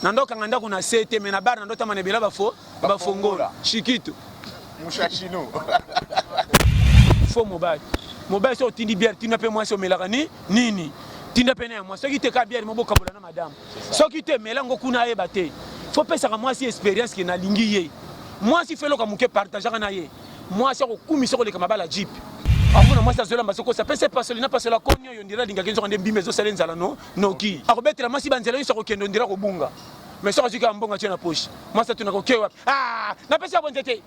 Nando kanganda kuna sete mais na bar nando tamane bela ba fongola. Chiquito. Mushachino. Faux mobile. Mobile so tindi bière tinda pe moi so melaka nini. Tinda pe na moi so ki te ka bière mo boka bolana madame. So ki te melango kuna e bate. Faut pesa ka moi si expérience ki na lingi ye. Moi si felo ka muke partager na ye. Moi si ko kumisa ko le ka mabala jeep. Akuna moi sa zola masoko sa pesa pas solina pas la konyo yo ndira linga kenzo ndembi mezo salenza la no ki. Akobetela moi si banzela yo so ko kendo ndira ko bunga. Mais so ka mbonga tena poche. Moi sa tuna ko kewa. Ah, na pesa bonzete.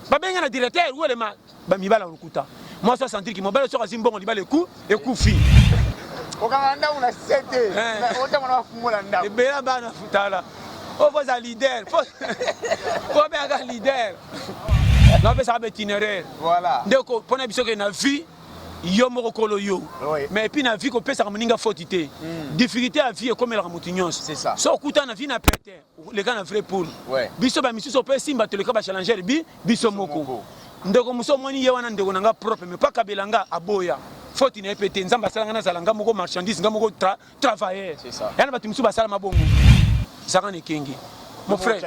Babenga na directeur ou le ma ba mibala rukuta. Moi ça sentir que mon bel sera zimbongo li ba le coup et coup fi. Okanga una sete. Ota mwana fungola nda. E bela bana futala. O faut un leader. Faut bien un leader. Non mais ça va itinéraire. Voilà. Donc pona biso que na vie yo moko kolo yo. Mais puis na vie ko pesa moninga fautité. Difficulté à vie comme la mutignos. C'est ça. So kuta na vie na pété. Les gars na vrai poule. Biso ba misu so pe simba to le ka ba challenger biso moko. Ndeko muso moni ye wana ndeko nanga propre mais pas kabelanga aboya. Faut ine pété nzamba salanga na zalanga moko marchandise nga moko travailleur. C'est ça. Yana batu musu basala mabongo. Saka ne kengi. Mon frère.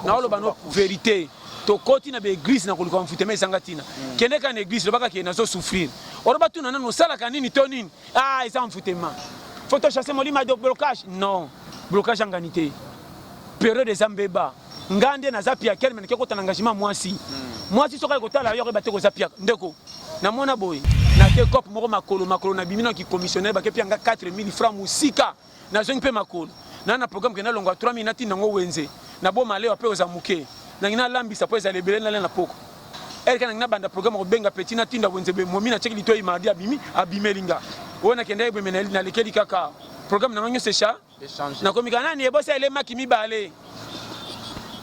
Na lo bano vérité. To koti na be église na kolika mfute mais sangatina. Kende ka na église lo baka ke na zo souffrir. Oro batu na no sala kanini tonini. Ah, ils en foutent ma. Faut to chasser molima de blocage. Non. Blocage en ganité. Période des ambeba. Ngande na zapia kelme ne kekota na engagement mwasi. Mwasi soka kotala yo ba te ko zapia. Ndeko. Na mona boy. Na ke cop moko makolo na bimino ki commissionnaire ba ke pianga 4000 francs musika. Na zongi pe makolo. Na programme ke na longo 3000 nati nango wenze. Na bo male wa pe ozamuke. Na ngina lambisa po ezale belena na poko. Elka ngina banda programme ko benga petit na tinda wenze be momi na cheki lito mardi abimelinga. Wona kenda ebe menali na lekeli kaka. Programme na nganyo secha. Na komika nani ebosa ele maki mibale.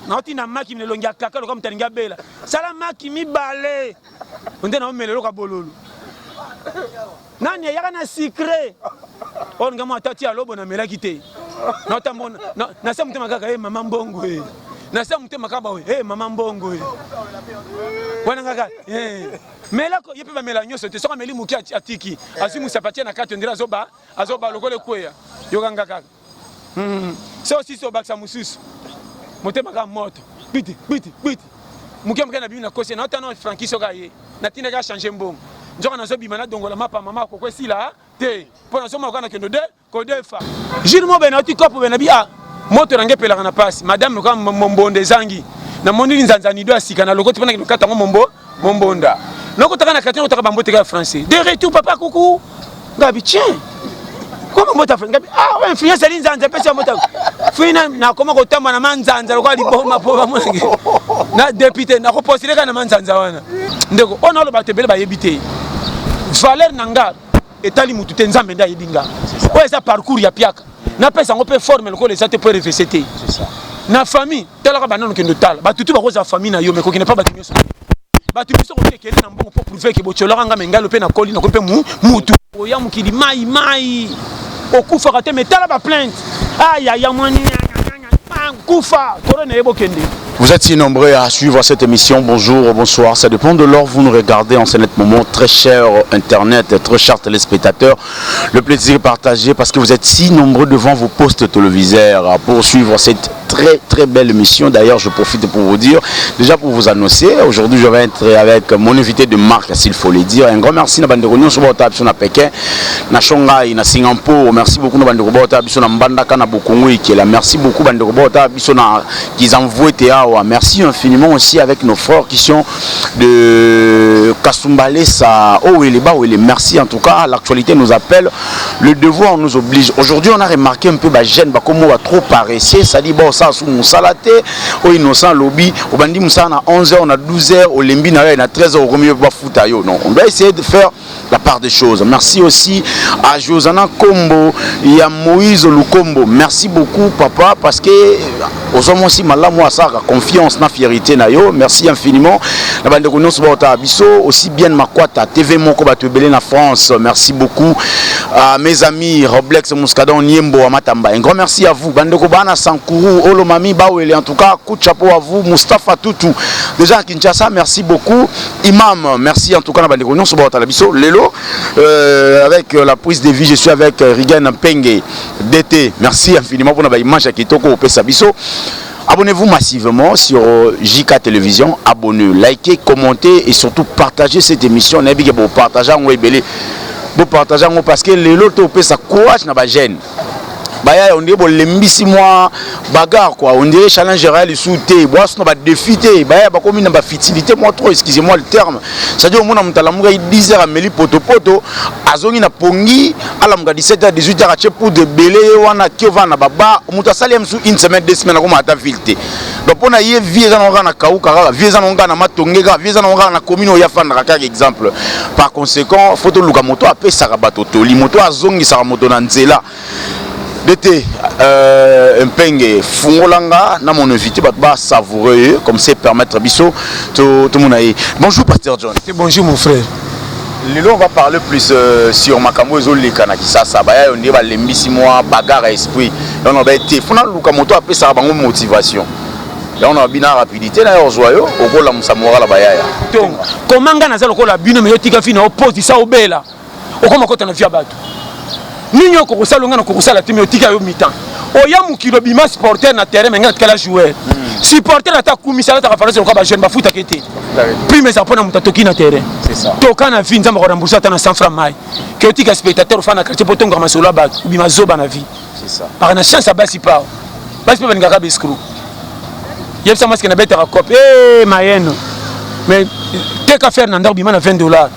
Na otina maki mlelongia kaka lo comme talinga bela. Sala maki mibale. Onde na omelelo ka bololo. Nani yaka na secret. On ngamo atati alobo na melaki te. Na otambona na sa mutema kaka mama mbongo e. Na sa mutema kaba we mama mbongo e. Wana kaka melako yepe ba mela nyoso te soka meli muki atiki. Asimu sapatia na kati ndira azoba lokole kweya. Yokanga kaka. So si so baksa mususu. Motema ka moto. Biti. Muki amka na bimi na kosi na otano Frankie soka ye. Na tinda ka changer mbongo. Njoka na zo bimana dongola mapa mama ko kwesila te. Pona so makana kendo de ko defa. Jirmo be na oti kopo be na bia. Moto range pelaka na passe. Madame ko mombonde zangi. Na monili nzanzani do asika na lokoti pona kata mombonda. Loko taka na katina utaka bambote ka français. De retour papa coucou. Gabi tiens. Comment mota frère Gabi ouais influence ali nzanza pesa mota. Fina na koma ko tamba na manzanza lokwa liboma po mwange. Na député na ko poster ka na manzanza wana. Ndeko ona lo batebele ba yebite. Valeur nanga etali mutu te nzambe nda yebinga. Ouais ça parcours ya piaka. Na pesa ngo pe forme le ko les sate pour RVCT. C'est ça. Na famille tala ka banano kendo tala. Ba tutu ba ko za famille na yo mais ko kine pas batimio so. Batu biso ko tekele na mbongo pour prouver que bochola nga mengalo pe na koli na ko pe mutu. Oya mukili mai. Okufa kate metala ba plainte. Aïe aïe mwani kufa korone ebo kende. Vous êtes si nombreux à suivre cette émission. Bonjour, bonsoir. Ça dépend de l'heure où vous nous regardez en ce net moment. Très cher Internet, très chers téléspectateurs. Le plaisir est partagé parce que vous êtes si nombreux devant vos postes téléviseurs pour suivre cette très belle émission. D'ailleurs, je profite pour vous dire, déjà pour vous annoncer, aujourd'hui je vais être avec mon invité de marque, s'il faut le dire. Un grand merci à Banderonion sur votre table, à Pékin, à Shanghai, à Singapour. Merci beaucoup à Banderobota, à Mbandaka, à Bokongui, qui est là. Merci beaucoup à Banderobota, qui envoient Théao. Merci infiniment aussi avec nos frères qui sont de Kasumbalesa, merci en tout cas, l'actualité nous appelle, le devoir nous oblige. Aujourd'hui on a remarqué un peu Bajen, comme on va trop paressé, ça dit bon ça sous mon salaté, au innocent lobby, au bandit moussa à 11h, on a 12h, au lembi na 13h, au mieux pas foutayo. Non, on doit essayer de faire la part des choses. Merci aussi à Josana Kombo et à Moïse Lukombo. Merci beaucoup papa parce que aux hommes aussi malamu asaka confiance na fierté na yo. Merci infiniment. Na bande ko nyonso ba biso aussi bien Makwata TV moko ba tebele na France. Merci beaucoup à mes amis Roblex Muscadon Niembo Amatamba. Un grand merci à vous. Bande ko bana Sankuru Olomami Bawele, en tout cas coup de chapeau à vous. Mustafa Toutou déjà à Kinshasa, merci beaucoup. Imam, merci en tout cas na bande ko nyonso ba biso lelo avec la prise de vie, je suis avec Rigan Penge DT. Merci infiniment pour la image à Kitoko au Pesabiso. Abonnez-vous massivement sur JK Télévision, abonnez, likez, commentez et surtout partagez cette émission. Vous partagez parce que les autres ça courage na ba gêne. Baya on dirait bon lembisi moi bagarre quoi, on dirait challenge réel sous-té, bois no ba défité, baya ba comme na ba futilité moi trop, excusez-moi le terme. Ça dit au monde mutala munga 10h à meli poto azongi na pongi ala munga 17h 18h a chepu de belé wana kiova na baba muta salem sous une semaine 2 semaines comme ata filté. Donc on a yé vie za nonga na kauka, vie za nonga na matongega, vie za nonga na commune ya fandra par exemple. Par conséquent, photo luka moto apé sarabato toli moto azongi saramoto na nzela. D'été, un penge fungolanga, na mon invité, bah savoureux, comme c'est permettre biso, tout le monde aille. Bonjour Pasteur John. Bonjour mon frère. Lelo on va parler plus sur Makambo Ezoli Kanakisa, ça va on dit bah l'embisi moi bagarre esprit. On a été, funa lukamoto après ça bango motivation. Là on a bien rapidité na joyeux, au gola musamora la bayaya. Donc comment ngana za lokola bino me yotika fina oppose ça obela. Okoma kota na via bato. Nini ko sala ngana ko sala timi otika yo mitan oya mukilo bima supporter na terrain ngana kala joueur supporter ata kumisa ata ka ko ba jeune ba futa kete prime ça pona mutatoki na terrain c'est ça toka na vie nzamba ko rembourser ata na 100 francs mai que otika spectateur fa na quartier potonga masolo ba bima zoba na vie c'est ça par na chance basi pa ngaka beskru yebsa maske na beta cop mayeno mais qu'est qu'à faire na ndako bima na $20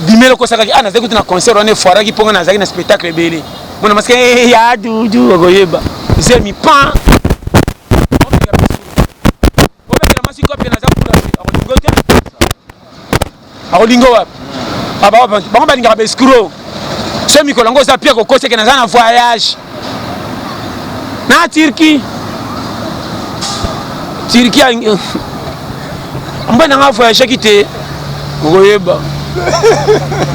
dimelo ko saka ana zekuti na concert on est foira ki ponga na zaki na spectacle belé mona maske ya dudu ogoyeba c'est mi pan o be la masiko pe na za kula akolingo wa aba ba linga ba escroc c'est mi kolongo sa pia ko kose ke na za na voyage na Turquie mbona nga voyage kite ogoyeba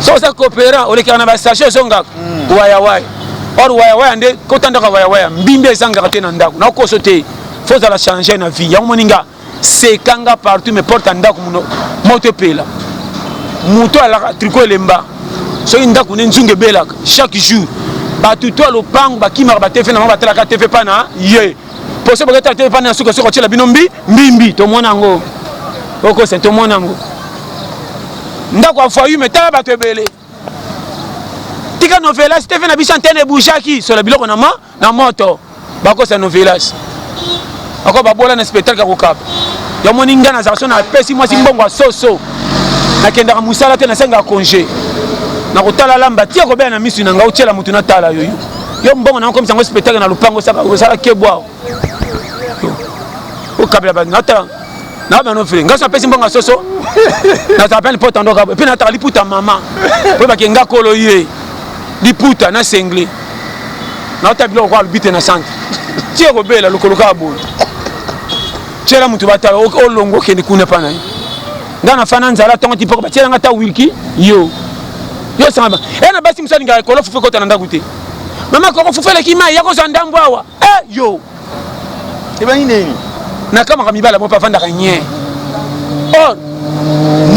so ça coopérant on est kana ba sachet songa waya or ande kotanda ka waya mbimbe zanga katena ndako na ko sote faut ça la changer na vie ya moninga c'est kanga partout me porte ndako moto pela moto ala tricot lemba so ndako ne nzunge belaka chaque jour ba tuto lo pang ba kimara ba TV na ba tela ka TV pana ye poso ba ta TV pana suko tela binombi mbimbi to mona ngo oko c'est to mona ngo ndako afoyu metala bato ebele tika novelas te fe na biso antenne ebujaki so la biloko na moto bakosa novelas ako babola na spectacle kokaba ya moni nga na zaso na pesi mwasi mbongo asoso nakendaka musala te nasenga congé na kotala lamba tia kobela na misu na nga utiela mutu na tala yoyo yo mbongo na komisa ngo spectacle na lupango saka kebwa o kabela ba ngata na ba no frère ngasa pesi mbongo asoso na t'appelle pour t'endoka et puis na ta liputa maman pour ba kenga kolo yé liputa na sengle na tabilo ko albite na centre tie ko bela lokolo ka bo tshela mutu batala o longo ke ni kuna pana ngana fana nzala tongo tipo ba tshela ngata wilki yo samba na basi musani ngala kolo fufu ko tananda gute mama ko fufele ki mai yako zandambo awa yo e ba nini na kama kamibala mo pa fanda kanye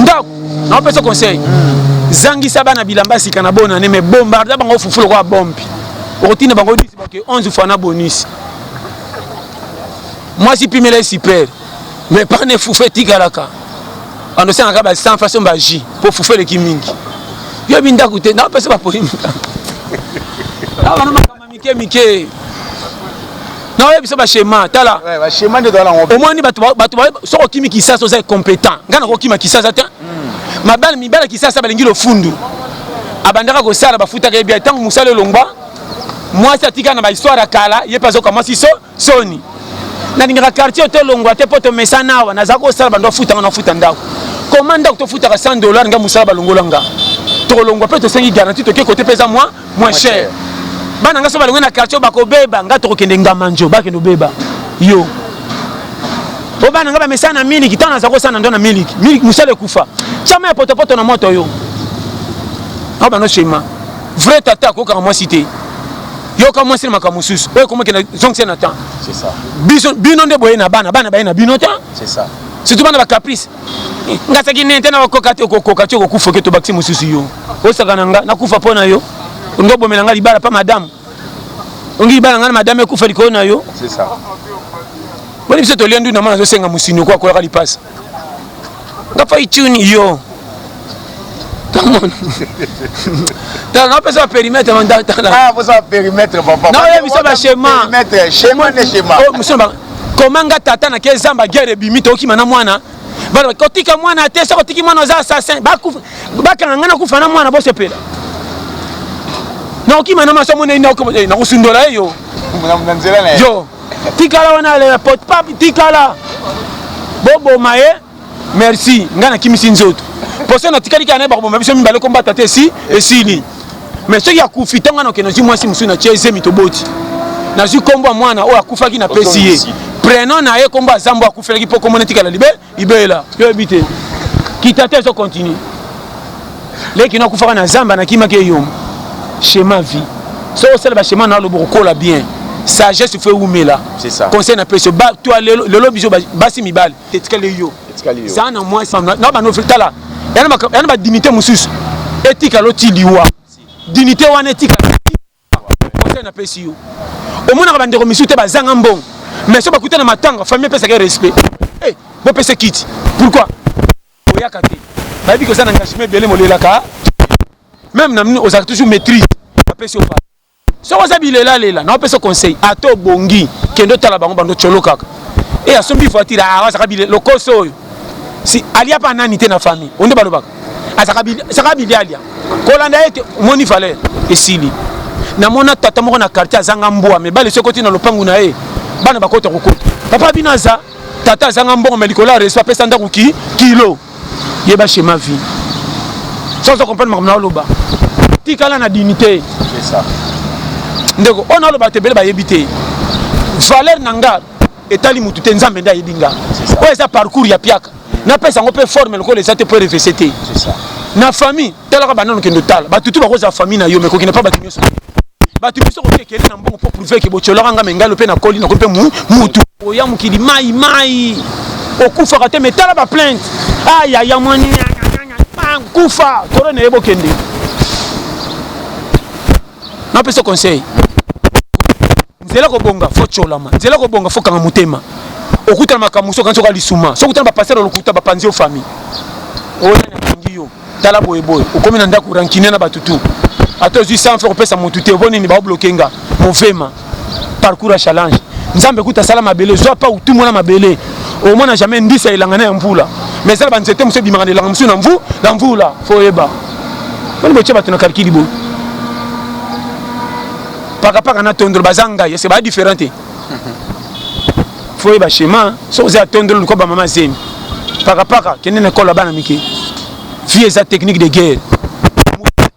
ndako na pesa conseil zangisa bana bilamba sika na bona ne me bombarda bango fufulo kwa bombi otina bango 10 bake 11 fois na bonus moi si pimele super mais pas ne fufeti kalaka ando sanga ka ba 100 façon ba ji pour fufele ki mingi yo binda kute na pesa ba polimika na makama mike non biso ba schéma tala ouais ba schéma de la au moins ni bato so okimi kisasa oza compétent ngana ko kima kisasa ta mabala mibala kisasa balingi lo fundu abandaka ko sala bafuta ka bien tant musala longba moi ça tika na ba histoire kala ye pas comme si soni na ninga quartier to longwa te poto mesana wa na zako sala bando futa na futa ndako commanda to futa ka $100 nga musala balongolanga to longwa pe to sengi garantie to ke côté pesa moins cher bana nga so balongo na quartier bakobeba nga tokokende ngamanjo bakende obeba yo o bana nga bamesana na miliki tana za kosana ndo na miliki musale kufa chama ya potopoto na moto yo a bano schéma vrai tata ko ka moi cité yo ka moi c'est makamususu oyo comment que zonction na temps c'est ça bino nde boye na bana baye na bino temps c'est ça surtout bana ba caprice ngasa ki nente na kokati kokati ko kufa ke to bakti mususu yo o saka nanga na kufa pona yo ndo bomela nga libala pa madame ongi libala nga madame kufa liko na yo c'est ça boni biso to liendu na mana zo senga musino kwa kola lipasa nga fa ichuni yo come on non pas ça périmètre mandat ah vous ça périmètre papa non il y a ba schéma schéma oh monsieur comment nga tata na kezamba guerre bimi to ki mana mwana bana kotika mwana te sa kotiki mwana za assassin ba kanga na kufa na mwana bo sepela na ki mana maso mwana na kusundola yo yo tikala wana le pot pap tikala bobo maye merci ngana kimisi nzoto poso na tikali kana ba bomba biso mibale kombata te si esili mais ce qui a kufitanga na kenozi mwasi musu na cheze mitoboti na zu kombo mwana o akufaki na pesiye prenom na ye kombo azambo akufelaki po komona tikala libe ibela yo ebite kitate so continue leki na kufaka na zamba na kimaki yo schéma vie so sel ba schéma na lo bokola bien sagesse fait oumela c'est ça conseil na peso ba toi le lobizo basi mibale etikale yo ça na moi ça na ba no fitala yana ba dignité mususu etika loti liwa dignité wana etika conseil na peso yo omona ba ndeko misu te bazanga mbongo mais so ba kuta na matanga famille pesa ke respect eh bo pesa kiti pourquoi oyaka te ba bi ko ça na ngashime belé molelaka même na aux actes toujours maîtrise ba peso pas so waza bilela lela na opesa conseil ato bongi kendo tala bango bando choloka et a sombi voiture a waza kabile lokoso oyo si alia pa nani te na famille onde balobaka asaka bili alia kolanda ete moni valeur esili na mona tata moko na quartier azanga mbwa me bale sokoti na lopangu na e bana bakota kokota papa binaza tata azanga mbwa me likola reso pesa ndako kilo yeba schéma vie sans comprendre ma loba tikala na dignité c'est ça ndeko on a le batebele ba yebité valeur nanga etali mutu te nzambe nda yebinga o eza parcours ya piaka na pesa ngo pe forme le ko les ate pour RVCT c'est ça na famille tala ka banano kendo tala batutu ba koza famille na yo me ko kina pa batunyo so batu biso ko kekele na mbongo pour prouver que bochola nga mengalo pe na koli na ko pe mutu o ya mukili mai okufa ka te me tala ba plainte aya ya mwani kufa toro na yebo kende na pesa conseil nzela ko bonga fo cholama nzela ko bonga fo kanga mutema okuta makamuso kanso ka lisuma so kuta ba passer lokuta ba panzi o famille o na ngiyo tala boye ukomi na ndaku rankine na batutu atozi sans faire pesa mutute boni ni ba bloquenga movema parcours à challenge nzambe kuta sala mabele zo pa utu mona mabele au moins jamais ndisa ilangana ya mvula mais ça ba nzete muso bimanga de la muso na mvula fo eba boni boche batuna calcul bo paka na tondro bazanga c'est pas différent faut ba schéma so za tondro ko ba mama zemi paka kenene kola bana miki vie za technique de guerre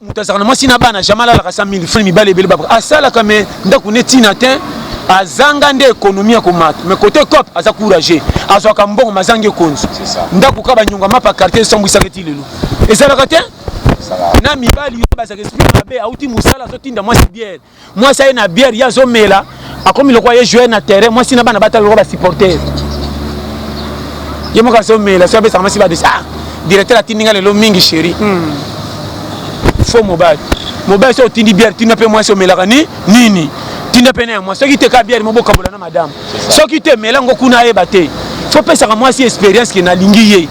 mutazana moi sina bana jamala la 100 000 francs mibale bele ba asala kame ndaku netina te azanga nde économie ko mat mais côté cop aza courageux azoka mbongo mazange konzi c'est ça ndaku ka ba nyunga mapa quartier sombu saketi lelo ezala ka te na mibali yo baza esprit mabe auti musala zo tinda moi bière moi ça na bière ya zo mela akomi le quoi jouer na terrain moi sina bana bata lo ba supporter yemo ka zo mela so be sa masi ba de ah directeur atindinga le lo mingi chéri faux mobile so tindi bière tinda pe moi so mela kani nini tinda pe na moi so ki te ka bière mo boka bolana madame so ki te mela ngo kuna yeba te faut pesa ka moi si expérience ki na lingi ye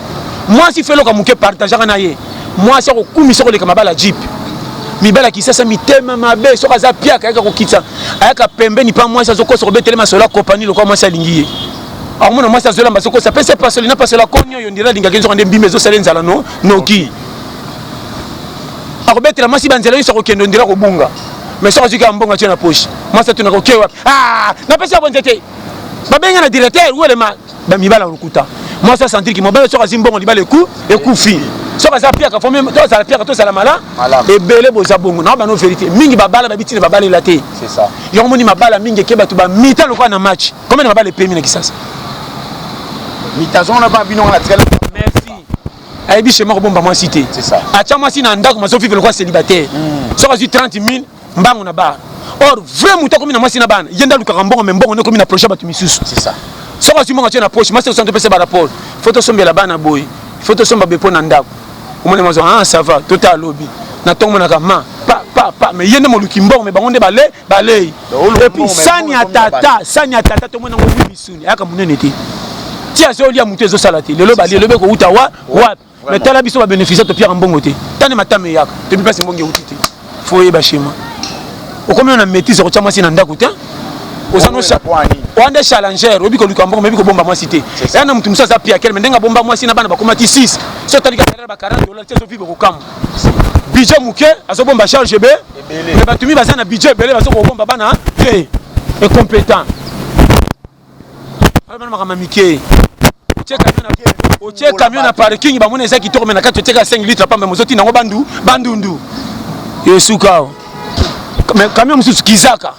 moi si fait lo ka muke partager na ye moi c'est au coup misoko le kamabala jeep mibala ki sasa mitema mabe so kaza pia ka ko kitsa ayaka pembeni pa moi ça zo ko so betele masola compagnie le ko moi ça lingiye alors moi ça zo lamba so ko ça pese pas solina pas la konyo yo ndira linga kenzo ndembi mezo salenza la no noki alors betele moi si banzela yo so ko kendo ndira ko bunga mais so azika mbonga tena poche moi ça tuna ko kewa ah na pesa bonzete babenga na directeur ou le ma ba mibala rukuta moi ça sentir ki mobile so kazimbongo libale ku et kufi soka za pia ka fo même to za pia ka to sala mala et belé boza bongo na ba no vérité mingi babala ba bitine babala ilaté c'est ça yo moni mabala mingi ke bato ba mita lokwa na match combien de mabala pemi na kisasa mitazon na ba bino na tikala merci ayebi chez moi bomba moi cité c'est ça acha moi si na ndako maso vivre lokwa célibataire soka zu 30 000 mbango na ba or vrai muto komi na moi si na bana yenda lukaka mbongo mais mbongo ne komi na projet bato misusu c'est ça soka zu mbongo tena poche master santo pesa ba rapport photo sombela bana boy photo somba bepo na ndako omone mazo ah ça va total lobby na tongo na kama pa mais yende mo lukimbongo mais bango nde balé et puis sani atata to mona ngo bisuni aka munene te ti azolia mutu ezo salati lelo bali lelo ko uta wa mais tala biso ba bénéficier to pierre mbongo te tane matame yaka te bi pasi mbongo utite foye ba shema o comme on a métis ko chama sina ndako te osano wande challenger obi ko lukambo mais bi ko bomba moi cité et na mutu musa za pia kel mendenga bomba moi sina bana ba komati 6 so tali ka ba $40 tezo vivre ko kam budget muke azo bomba charge be mais batumi baza na budget belé bazo ko bomba bana te et compétent alors bana mama mike check camion na parking ba mona ezaki to mais na ka check 5 litres pamba mozoti nango bandundu yesukao mais camion musu kizaka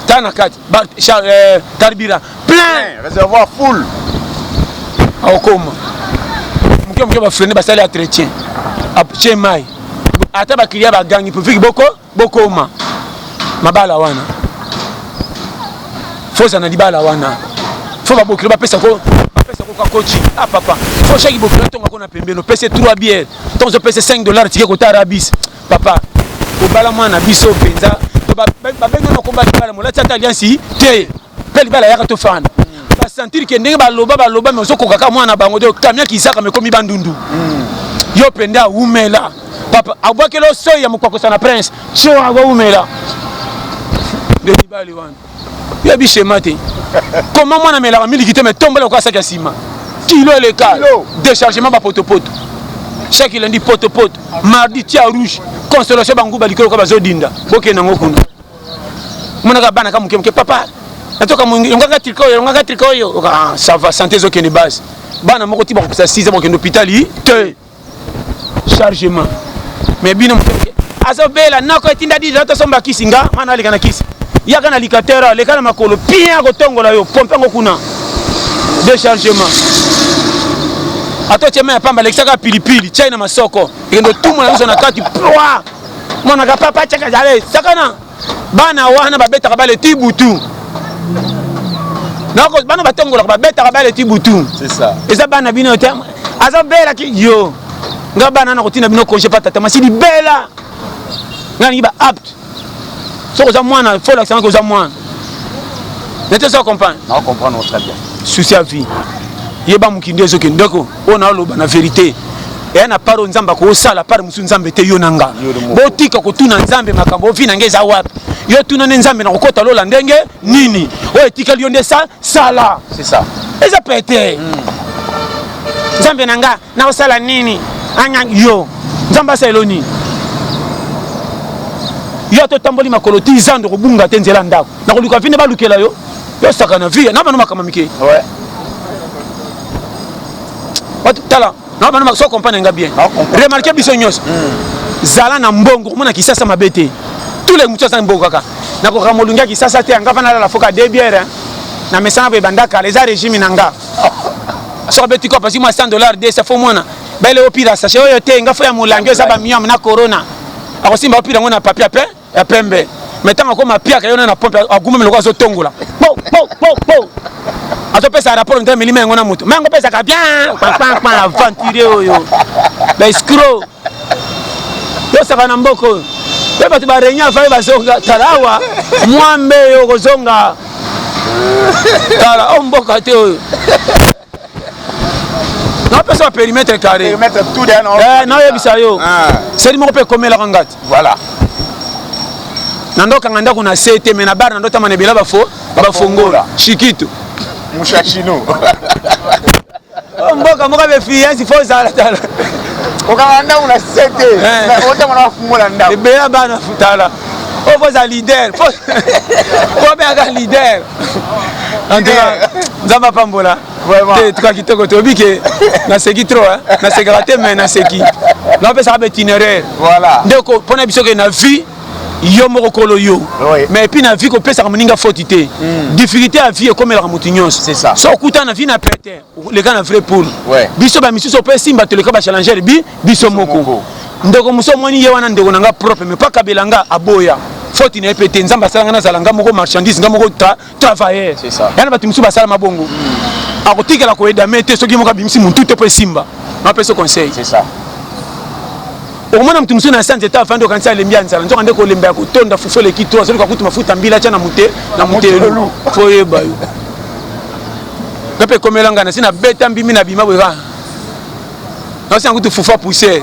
Tana kati, Tarbira, plein, réservoir full. Okoma. Muke ba freiner ba sala entretien. Chez mai. Ata ba client ba gangi pour fiki boko ma. Mabala wana. Foza na dibala wana. Faut ba bokira ba pesa ko ka coaching. Ah papa, faut chaque bokira tonga ko na pembeno, pesa 3 bières. Tonzo pesa $5 tike ko tarabis. Papa, obala mwana biso penza. Babenga na komba libala molati ata alliance te pe libala yaka to fana ba sentir que ndenge baloba mais ozoko kaka mwana bango de kamia kisaka me komi bandundu yo penda umela papa abwakelo soya mukwa kosana prince cho aba umela de libali wana ya bishema te comment mwana mela milikite me tombola kwa saka sima kilo le cas déchargement ba potopoto chaque lundi potopoto mardi tia rouge consolation bangu balikolo kwa bazodinda boke nango kuna mona ka bana ka muke papa natoka ngaka triko yo ah ça va santé zo kene base bana moko ti ba ko 6 ans ke hôpital te chargement mais bino muke azo bela nako etinda 10 ans to somba kisinga mana alika na kisi yaka na likatera le kana makolo pia ko tongola yo pompe ngo kuna déchargement ato chema pamba lekisaka pilipili china masoko ngendo tumu na na kati proa mona ka papa chaka jale sakana bana wana babeta bale tibutu nako bana batongola babeta bale tibutu c'est ça eza bana bino te aza bela ki yo nga bana na kotina bino congé pas tata masidi bela ngani ba apt so za mwana faut l'accent que za mwana n'était ça comprendre on comprend très bien souci à vie yeba mukinde zo kendeko ona loba na vérité et na paro nzamba ko sala paro musu nzambe te yo nanga botika ko tuna nzambe makambo vina ngeza wapi yo tuna nzambe na kokota lola ndenge nini o etika lionde sa sala c'est ça eza pete nzambe nanga na osala nini anya yo nzamba sa eloni yo to tamboli makolo 10 ans de kobunga te nzela ndako na koluka vine balukela yo saka na vie na bana makamamike ouais tala non bana so comprendre nga bien remarquez biso nyos zala na mbongo mona kisasa mabete tous les mutuas en mbongo kaka na ko kamolunga kisasa te nga fana la foka de bière na mesana be bandaka les régime nanga so beti ko parce moi $100 de ça faut mona ba le opira sachet oyo te nga fo ya molange za ba miam na corona akosimba opira ngona papier pe ya pembe mettanga ko mapia ka yona na pompe aguma meloko azo tongola po ato pesa rapport ndé milima ngona mutu mango pesa ka bien pa aventurer oyo ba escroc yo saka na mboko pe batu ba renya fa ba zonga talawa mwambe yo kozonga tala o mboka te oyo non pesa périmètre carré périmètre tout d'un non yebisa yo c'est mo pe komela ngati voilà nando kanganda kuna sete mena bar nando tamane bela bafongola shikito mushachino mboka moka be fiance fo zala tala okanganda una sete ota mwana fungola ndako bela bana futala o fo za leader fo be aga leader en tout cas nzamba pambola Tu as quitté côté que na seki trop hein, na sécurité mais na seki. Non peut ça va itinéraire. Voilà. Donc pour na biso que na vie yo moko kolo yo. Mais puis na vie ko pesa moninga fautité. Difficulté à vie comme la mutignos. C'est ça. So kuta na vie na pété. Les gars na vrai pour. Biso ba misuso pe simba to le ka ba challenger biso moko. Ndoko muso moni ye wana ndeko nanga propre mais pas kabelanga aboya. Faute na pété nzamba salanga na zalanga moko marchandise nga moko travailleur. C'est ça. Yana batu muso ba sala mabongo. Akotika la ko edamete soki moka bimisi muntu te pe simba. Na pe ce conseil. C'est ça. Au moins mtu msuna asante ta fando kanisa lembia nzala nzoka ndeko lembia ko tonda fufole ki 3 soki akutu mafuta mbila cha na mute lu foye bayo. Kape komelanga na sina beta mbimi na bima bweka. Na sina kutu fufa pousser.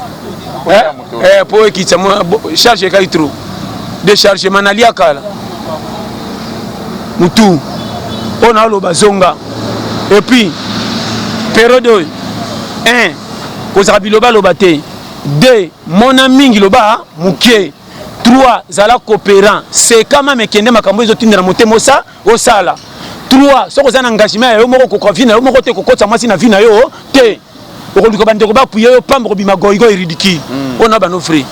Pour qui ça charge ka itro. Déchargement na liakala. Mutu. On a lo bazonga. Et puis période 1 kozaka biloba lobate 2 mon ami ngiloba muke 3 zala coopérant c'est quand même kende makambo ezotindela motema osa osala 3 soko za na engagement yo moko ko convie na yo moko te kokotsa mwasi na vie na yo te okoluka bandeko ba puye yo pambo bima goigo ridicule on a bano frère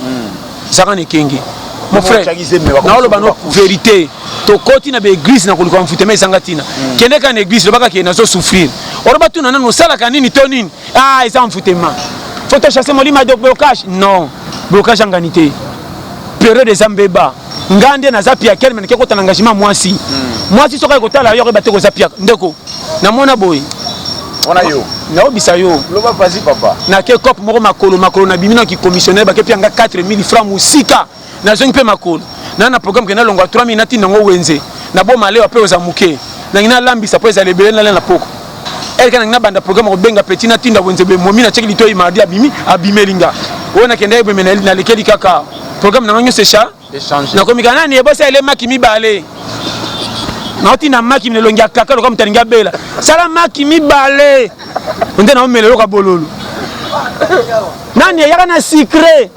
saka ne kengi mon frère na lo bano vérité to koti na be église na koluka mfutema isanga tina kende ka na église lobaka ke na zo souffrir oroba tuna nano sala kanini to nini isa mfutema faut te chasser molima de blocage non blocage en ganité période des ambeba ngande na zapia quel men ke kota engagement mwasi mwasi soka kotala yo ba te ko zapia ndeko na mona boy on a yo na obisa yo loba vas-y papa na ke cop moko makolo na bimina ki commissionnaire ba ke pianga 4000 francs musika na zongi pe makolo na programme ke na longa 3000 nati nango wenze na bo maleo ape ozamuke na ngina lambisa po ezale belena na poko elle kana ngina banda programme ko benga petit na tinda wenze be momi na cheki lito imadi abimelinga ona kende be menali na lekeli kaka programme na ngonyo secha échanger na komika nani ebosa ele makimi bale na tina makimi longia kaka comme taninga bela sala makimi bale onde na omelelo ka bololo nani yaka na secret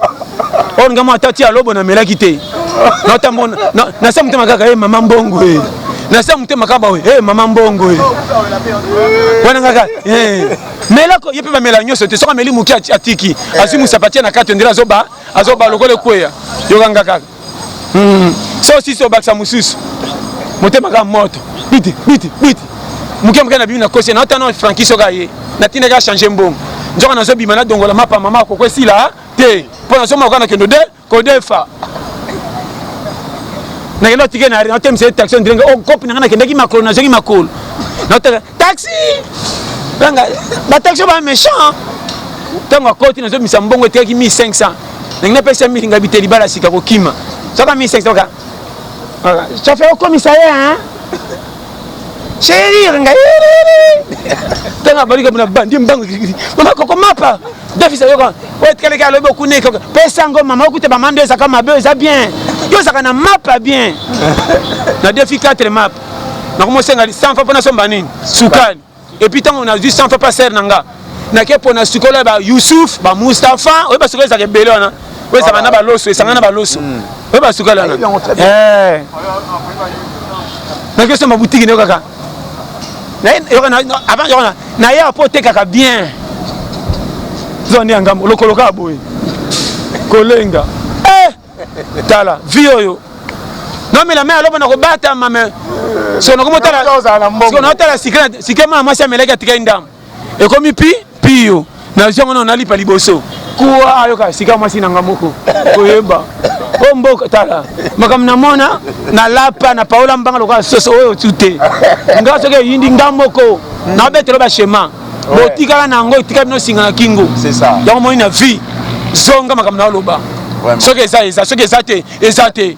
on ngama tati alobo na melaki te na tamona na sa mutema kaka mama mbongo na sa mutema kaba mama mbongo wana kaka melako yepe ba mela nyoso te soka meli muki atiki asimu sapatia na kati ndira azoba lokole kweya yokanga kaka so si so baksa mususu mutema kaka moto biti muki na bibi na kosi na otano Frankie soka ye na tina ka changer mbongo njoka na zo bima na dongola mapa mama ko kwesila te pona so makana kendo de ko defa na kendo tike na na temse taxi ndinga o kopi na kenda ki makolo na zoki makolo na taxi banga ba taxi ba méchant tango koti na zo misa mbongo te ki 1500 na ngina pesa mi nga biteli bala sika ko kima soka 1500 ka chauffeur au commissariat hein chérie nga tanga balika mna bandi mbango mama koko mapa defisa yoko ouais kele ka lobo kune ko pesa ngo mama okute ba mando ezaka mabe eza bien yo saka na mapa bien na défi 4 map na komo senga 100 fois pona somba nini sukali et puis tant on a dit 100 fois passer nanga na ke pona sukola ba Youssouf ba Mustafa ouais ba sukola za kebele wana ouais saka na ba loso sanga na ba loso ouais ba sukola na na ke soma boutique ne kaka avant na ya pote kaka bien zone ya ngambo lokoloka boy kolenga tala vioyo non mais la mère aloba na ko bata mame so na ko tala so na tala sikema mwasi ameleka tika ndam e komi pio na jongo na lipa liboso kuwa ayoka sika mwasi na ngamoko koyeba omboka tala makamna mona na lapa na paola mbanga loka soso oyo tute ngaso ke yindi ngamoko na betelo ba shema botika na ngo tika bino singa na kingo c'est ça yango moi na vie zonga makamna loba soke ezate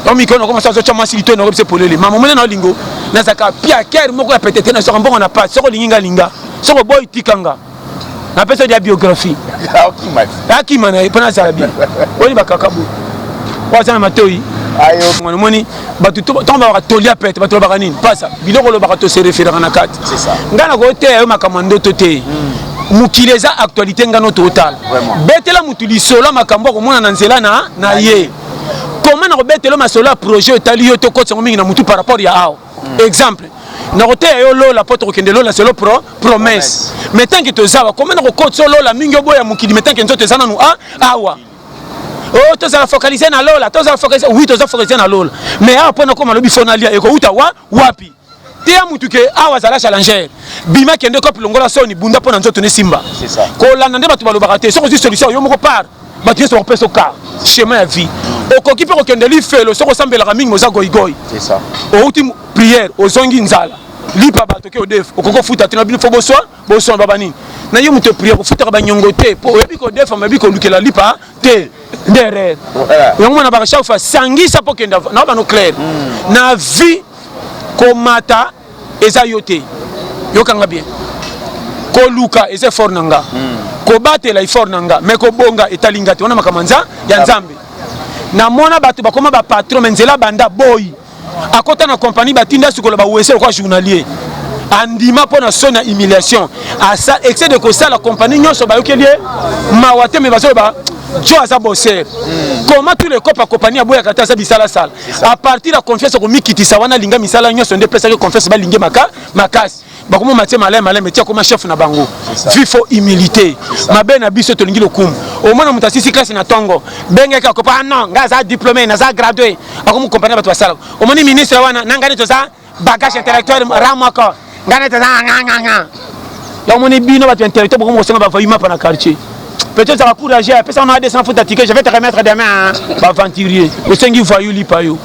on mikono comme ça zo mwasi lito na ko se polele mama mona na lingo na zaka pia ker moko ya petete na soko mbongo na pas soko linga soko boy tikanga na pesa de biographie akima na ipana sabi oni bakakabu wazana matoi ayo moni batu tomba ba tolia pete batu ba nini pasa biloko lo ba to se référer na kati c'est ça ngana ko te ayo makamando to te mukileza actualité ngano total betela mutuli solo makambo ko mona na nzela na ye comment na betela masolo projet etali yo to ko tsango mingi na mutu par rapport ya ao exemple na koteya yo lola po tokokende lola selo promesse mais tant que tozawa comment na kokotisa lola mingi oboya mokili mais tant que nzoto eza nanu awa oh tozala focaliser na lola tozala focaliser oui tozala focaliser na lola mais awa mpo na koma lobi fo na lia ekouta wapi te ya mutu ke awa azala challenger bima kende kopi longola soni bunda mpo na nzoto ne simba kolanda nde bato balobaka te soki ozwi solution yo moko part bato nyonso bakopesa oka chemin ya vie okoki mpe kokende lifelo soki osambelaka mingi moza goigoyi outi priere ozongi nzala lipa bato ke odefa okoki ofuta te na bino fo boswa baba nini na yo moto priere kofutaka banyongo te mpo oyebi kodefa mayebi kolukela lipa te nde erreur yango mwana baka chaque fois sangisa mpo kenda na bano clair na vie komata eza yo te yokanga bien koluka eza effort na nga kobatela effort na nga mais kobonga etalinga te wana makamanza ya nzambe namona bato bakoma bapatron me nzela banda boyi akota na compagnie batinda sikola bawese lokwa journalier andima mpo na soni ya humiliation asa excès de kosala compagnie nyonso bayokeli ye mawa te me bazoyeba jo aza bosser comment tous les copains compagnie aboyaka te aza bisalasala à partir ya confiance komikitisa wana alinga misala nyonso nde pesaki confiance balingi makasi bakoma matie malema etia koma chef na bango vifo humilité mabe na biso tolingi lokumu omona moto asisi klase na ntongo bengeki akopa non nga aza diplômé naza gradué akomi compagnie bato basalaka omoni ministre wana nangani toza bagage intellectuel ramoko ngani toza nganganga ya omoni bino bato intellectuel bokomi kosenga bavayima pa na quartier peut-être ça va courager personne n'a 200 francs ticket je vais te remettre demain aventurier osengi voyou lipa yo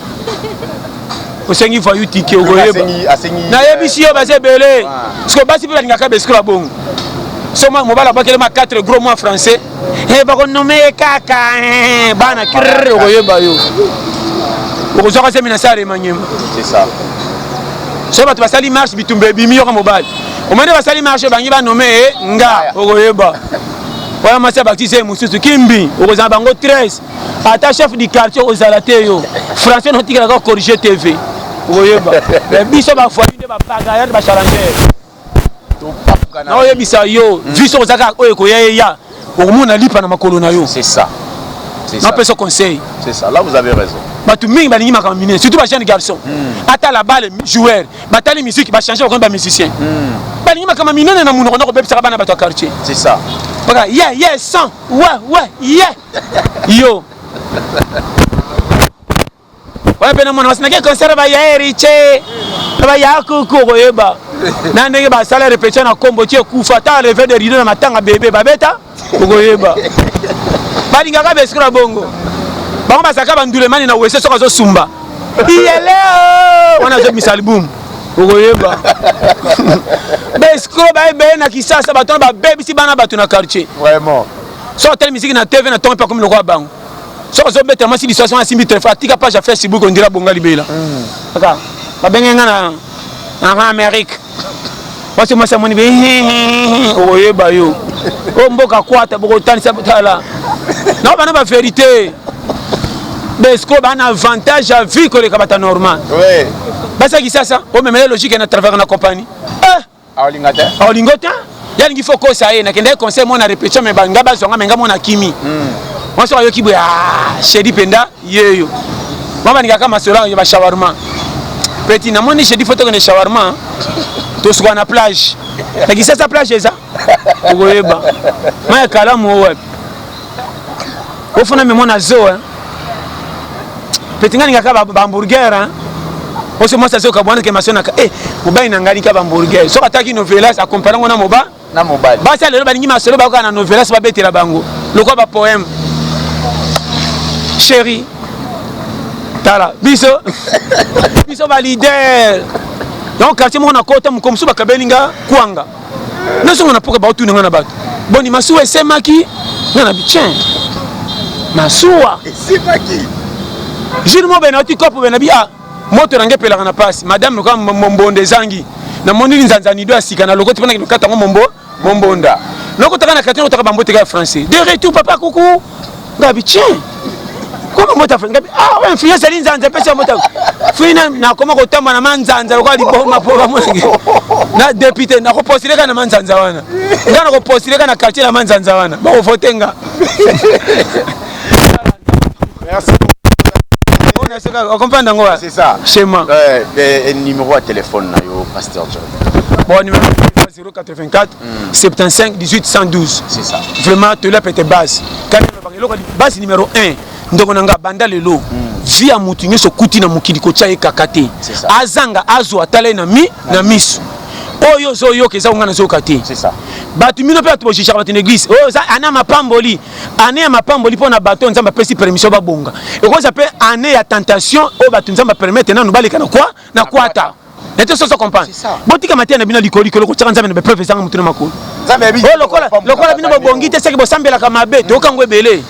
osengi voyou ticket okoyeba na yebisi yo baze belé parce que basi pe balingaka besko bongo soma mobala bakele ma 4 gros mois français bako nommer kaka bana kirre okoyeba yo okozoka semi na sare manyema c'est ça so bato basali marche bitumbe bimi yo mobali omane basali marche bangi ba nommer nga okoyeba oya masa baptise mususu kimbi okozala bango 13 ata chef du quartier ozala te yo français notikelaka corriger tv okoyeba biso bafoyi nde bapagayade bachallenger na oyebisa yo viso kozalaka oyo ekoya eya okomona lipa na makolo na yo c'est ça napesa conseil c'est ça là vous avez raison bato mingi balingi makambo minene surtout ba jeune garçon ata la balle joueur batali musique bachange bakomi bamusicien balingi makambo minene na munoko na kobebisaka bana bato ya quartier c'est ça baka yeah sans ouais yeah yo ouais pena mwana wasinake concert ba ya riche ba ya kuku koyeba na ndenge ba sala répétition na kombo tie kufa ta lever de rideau na matanga bébé babeta koyeba balingaka besikora bongo bango basaka bandulemani na wese soka zo sumba iyeleo wana zo misalbum okoyeba besikoro baebe na kisasa bato na babebisi bana bato na quartier vraiment so tel musique na TV na tombe pa comme le roi bango so zo beta masi disation na simbi téléphone tika page Facebook on dira bonga libela aka babenga na Amérique wasi masa moni be okoyeba yo o mboka kwata boko tanisa butala na bana ba vérité besko bana avantage à vie que les kabata normal oui basa kisasa o memele logique na travers na compagnie awlingota yalingi faut ko ça na kende conseil mon na répétition mais banga bazonga menga mona kimi moi so yoki bya shedi penda yeyo mama ningaka masola ya shawarma petit na moni shedi photo na shawarma to swa na plage na kisasa plage eza ogoyeba ma kalamu wapi ofuna memona zo petit ngani ngaka ba hamburger oso mosa zo kabwana ke masona ka mobai na ngani ka ba hamburger so ataki novelas accompagner ngona moba na mobile basa lelo balingi masolo ba kana novelas ba betela bango lokwa ba poème chérie tala biso ba leader donc quartier mo na kota mukomsu ba kabelinga kwanga naso na poka ba otu ngana bato boni masuwa esemaki ngana bichen masuwa esemaki jino mo bena oti kopo bena bia moto nange pelaka na pasi madame ko mombonde zangi na monili nzanzani do asika na lokoti pona kinokata ngo mombonda lokota kana katino utaka bambote ka français de retour papa coucou ngabi tiens comment mota fa ngabi ouais influence ali nzanza pesa mota fina na koma ko tamba na manzanza ko ali boma po ba monge na député na ko postile kana manzanza wana ngana ko postile kana quartier la manzanza wana ba ko votenga merci On comprend d'accord. C'est ça. Chez moi. Numéro à téléphone, pasteur John. Bon, numéro 084 75 18 112. C'est ça. Vraiment, tu l'as pété base. Base numéro 1. Donc on a banda lelo. Via mutinyo so kuti na mukili ko cha ekakate. Azanga azo atale na misu. Oyo zo yo keza ungana zo kate. C'est ça. Batu mino pe atu boshisha batu l'église. Oh za ana mapamboli. Ane ya mapamboli pona bato nzamba pesi permission ba bonga. Et quoi ça peut ane ya tentation o batu nzamba permettre na nubalika na quoi na kwata. N'était ça comprendre. Botika matin na bino likoli ko tshaka nzamba na preuve zanga mutuna makolo. Nzamba bi. Oh lokola bino bongi te seki bosambela ka mabe to kangwe bele.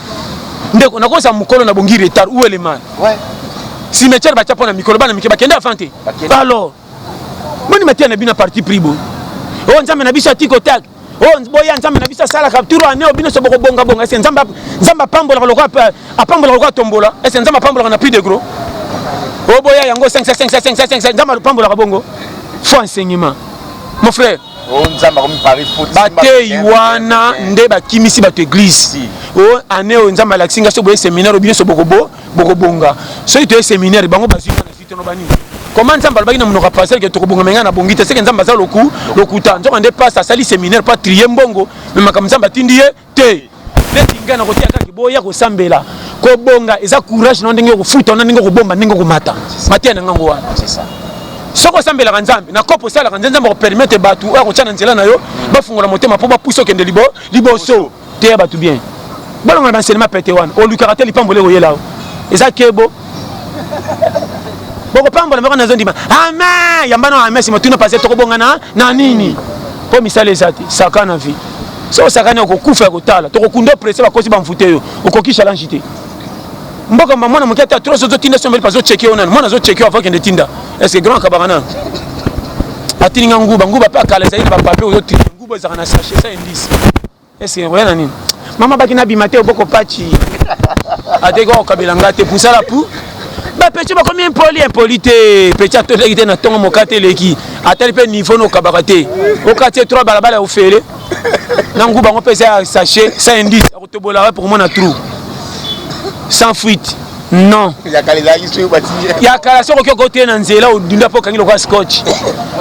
Ndeko nakosa mukolo na bongi retard où est le mal. Ouais. Si métier ba tshapona mikolo bana mikeba kende afante. Alors moni matin na bino parti pribo. Oh nzamba na biso atiko tak. Oh boya nzamba na biso sala capture ane obino so boko bonga bonga. Est nzamba pambola lokwa apambola lokwa tombola. Est nzamba pambola na plus de gros. Oh boya yango 5 nzamba pambola bongo. Faut enseignement. Mon frère. Oh nzamba comme Paris foot. Bate iwana nde bakimisi bato église. Oh ane o nzamba laksinga so boye séminaire obino so boko bonga. So ito séminaire bango bazima na fito no bani. Comment nzamba baki na mnoka passer que to bonga menga na bongite c'est que nzamba za lokuta nzo ande passe sali séminaire pas trier mbongo mais makam nzamba tindie te. Netinga na kotia kaki boya ko sambela. Ko bonga eza courage no ndenge ko futa no ndenge ko bomba ndenge ko mata. Matia na ngango wana. C'est ça. Soko sambela kanzambe na kopo sala kanzambe ko permettre batu ko tshana nzela na yo ba fungula motema po ba puso kende liboso te batu bien. Balonga na enseignement pété wana o lukarate lipambole ko yela. Eza kebo. Boko pambola meko na zondima. Amen. Yambana amen si motuna passer to ko bonga na nini. Po misale ezati sakana vie. So sakana ko kufa ko tala to ko kundo presse ba kosi ba mfute yo. Okokisha lanjité. Mboka mwana mukata trop zo tinda sombeli pazo checker onana. Mwana zo checker avant kende tinda. Est-ce que grand kabarana atininga nguba pa kala zaidi ba papier oyo tinga nguba za na sachet ça indice. Est-ce que rien nini? Mama baki na bimate oboko pachi. Adego kabelanga te pusala pou. Ba petit ba combien impolité petit atoleki na tongo mokate leki. Atali pe niveau no kabarate. Okate 3 balabala ofele. Na nguba ngo pesa sachet ça indice. Akotobola pour moi na trou. Sans fuite. Non. Il y a kala soko ko côté na nzela o dunda po kangi lokwa scotch.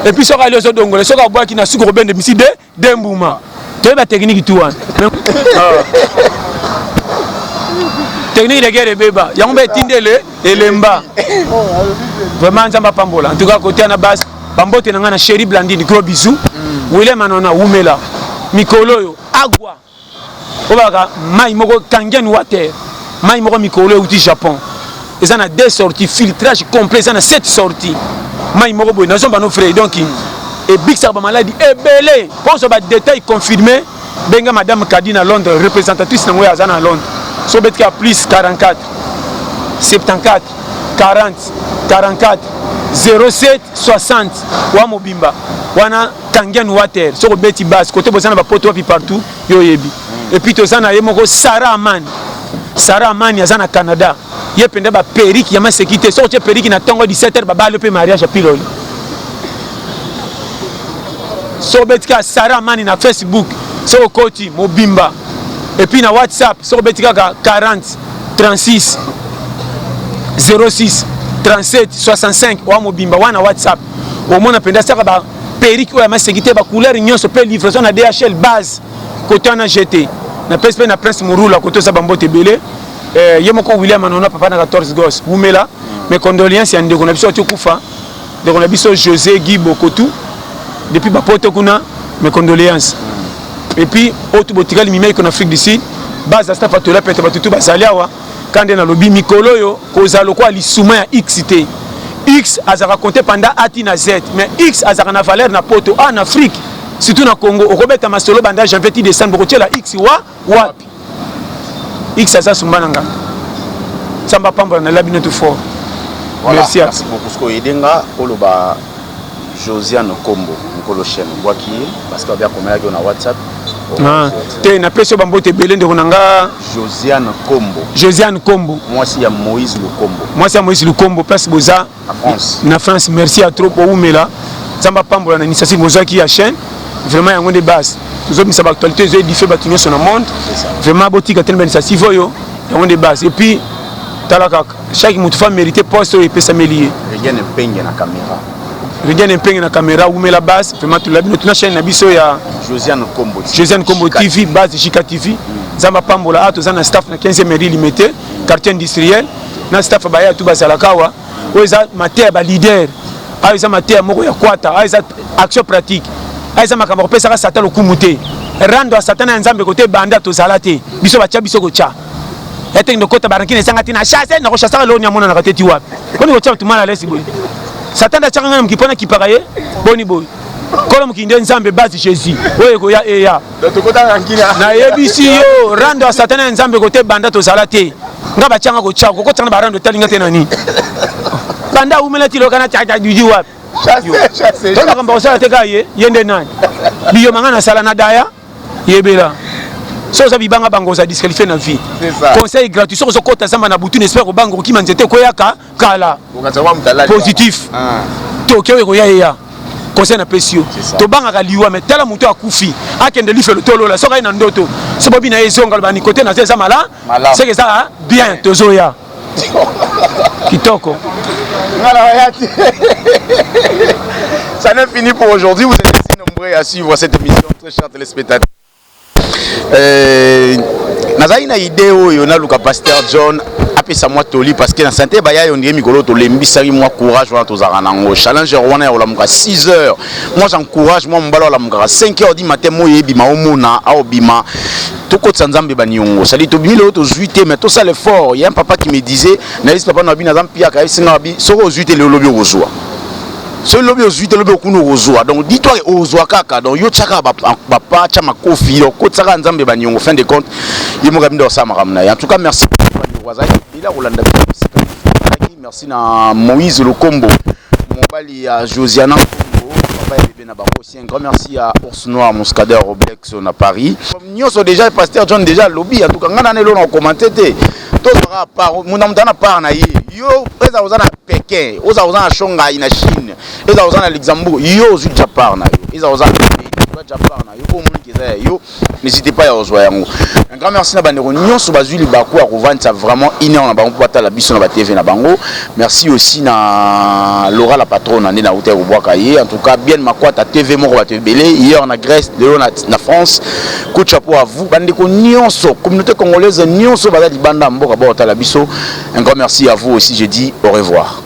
Et puis soko ali ozo dongole soko abwa ki na suko bende miside dembuma. To ba technique tu wan. Technique de guerre beba. Yango be tindele elemba. Vraiment nzamba pambola. En tout cas côté na base bambote na ngana chéri Blandine gros bisous. Wile manona umela. Mikolo yo agwa. Obaka mai moko kangen water. Mai moko mikolo uti Japon. Ils ont 2 sorties, filtrage complet, ils ont 7 sorties. Mai moko boy, nous sommes nos frères donc et big ça ba maladie est belé. Pour ce détail confirmé, benga madame Kadina Londres représentatrice na à Londres. So bet ka plus 44 74 40 44 07 60 wa mobimba. Wana kangen water. So beti base côté bozana ba poto puis partout yo yebi. Et puis to sana yemoko Sarah Amani azana Canada. Ye pende ba periki ya masekite so che periki na tongo 17h baba le pe mariage a piloli. So betika Sarah Amani na Facebook, so koti mobimba. Et puis na WhatsApp, so betika 40 36 06 37 65 wa mobimba wana WhatsApp. Au moins penda ça ba periki ya masekite ba couleur nyonso pe livraison na DHL base côté na GT. Na PSP na Prince Murula côté ça bambote belé. Yemoko William Anona papa na 14 gosses. Mumela mes condoléances ya ndeko na biso tukufa. Ndeko na biso José Guy Bokotou. Depuis ba poto kuna mes condoléances. Et puis autre botikali mimei en Afrique du Sud. Base staff atola pete batutu bazaliawa. Kande na lobi mikolo yo kozalo kwa lisuma ya XT. X a raconté pendant Ati na Z, mais X a na valeur na poto en Afrique. Surtout na Congo, au Robert Masolo banda janvier décembre ko la X wa X aza sumbananga. Samba pamba na labino tout fort. Voilà, merci beaucoup ce que edenga oloba Josiane Kombo Nkolo chaîne boaki parce que bien comme on a WhatsApp. Ah, te na peso bambote belende konanga Josiane Kombo. Moi c'est Moïse Lukombo. Moi c'est Moïse Lukombo place boza na France. Merci à trop pour umela. Samba pamba na initiative bozaki ya chaîne. Vraiment yango de base. Tous autres ça actualité j'ai diffé batunyo sur le monde. Vraiment botika tellement initiative yo yango de base et puis tala kaka chaque mutu fa mérité poste et pesa melier rien ne peigne na caméra rien ne peigne na caméra ou la base vraiment tout la bino tuna chaîne na biso ya Josiane Kombo TV base Chika TV zamba pambola ato zana staff na 15e mairie limité quartier industriel na staff ba ya tout bazala kawa oza matière ba leader aiza matière moko ya kwata aiza action pratique aiza makambo pesa ka satan lokumute rando satan na nzambe côté banda to zalate biso ba tia biso ko cha ete ndo kota barankine sangati na chasse na ko chasse lo nyamona na kateti wapi koni ko cha tumala lesi boy satan da changa ngam kipona kiparaye boni boy kolo mukinde nzambe base Jésus oye ko ya eya to kota rankina na yebisi yo rando satan na nzambe côté banda to zalate ngaba changa ko cha ko tanga barando talinga tena ni banda umela tilo kana cha duji wapi chasse tona kamba osala te kaye yende nani biyo mangana sala na daya yebela so za bibanga bango za disqualifier na vie conseil gratuit so kota samba na butu n'espère ko bango ki manzete ko yaka kala positif to kewe ko ya conseil na pesio to banga ka liwa mais tala muto akufi akende life le tolo la so ka ina ndoto so bobi na ezonga bani côté na za mala c'est que ça bien tozoya kitoko ça n'est fini pour aujourd'hui. Vous êtes si nombreux à suivre cette émission, très chers téléspectateurs. Nazali na idée oyo na luka Pasteur John apesa moi toli parce que na santé baya yo ndiye mikolo to lembisaki moi courage wana tozaka nango challenger wana ya lamuka 6 heures. Moi j'encourage moi mbala lamuka 5 heures du matin moi yebima omona aobima toko tsanzambe baniongo sali to bimile to zuite mais tout ça l'effort. Il y a un papa qui me disait na liste papa na bina zampia ka singa bi soko zuite le lobi ozwa. Ce lobby aux 8 lobby au kuno rozoa donc dis-toi aux kaka donc yo tchaka papa tchama kofi yo kotsaka nzambe baniongo fin de compte yemo kabindo sa makamna en tout cas merci il a Rolanda merci na Moïse Lokombo mobali ya Josiana papa bébé na bango aussi un grand merci à Ours Noir Moscader Roblex na Paris nyonso déjà Pasteur John déjà lobby en tout cas ngana nelo na commenter te to sera par mona mutana par na yo eza ozana Pékin oza ozana Shanghai na Chine eza ozana Luxembourg yo zu Japan na yo eza ozana Japan na yo ko mulki yo n'hésitez pas à rejoindre yango un grand merci na bandeko nyonso bazui libaku a revendre vraiment inéon na bango pata la biso na ba TV na bango merci aussi na Laura la patronne na hôtel Obwakaye en tout cas bien makwata TV moko ba TV hier en Grèce de na France coup de chapeau à vous bandeko nyonso communauté congolaise nyonso bazali banda mboka ba la biso un grand merci à vous aussi je dis au revoir.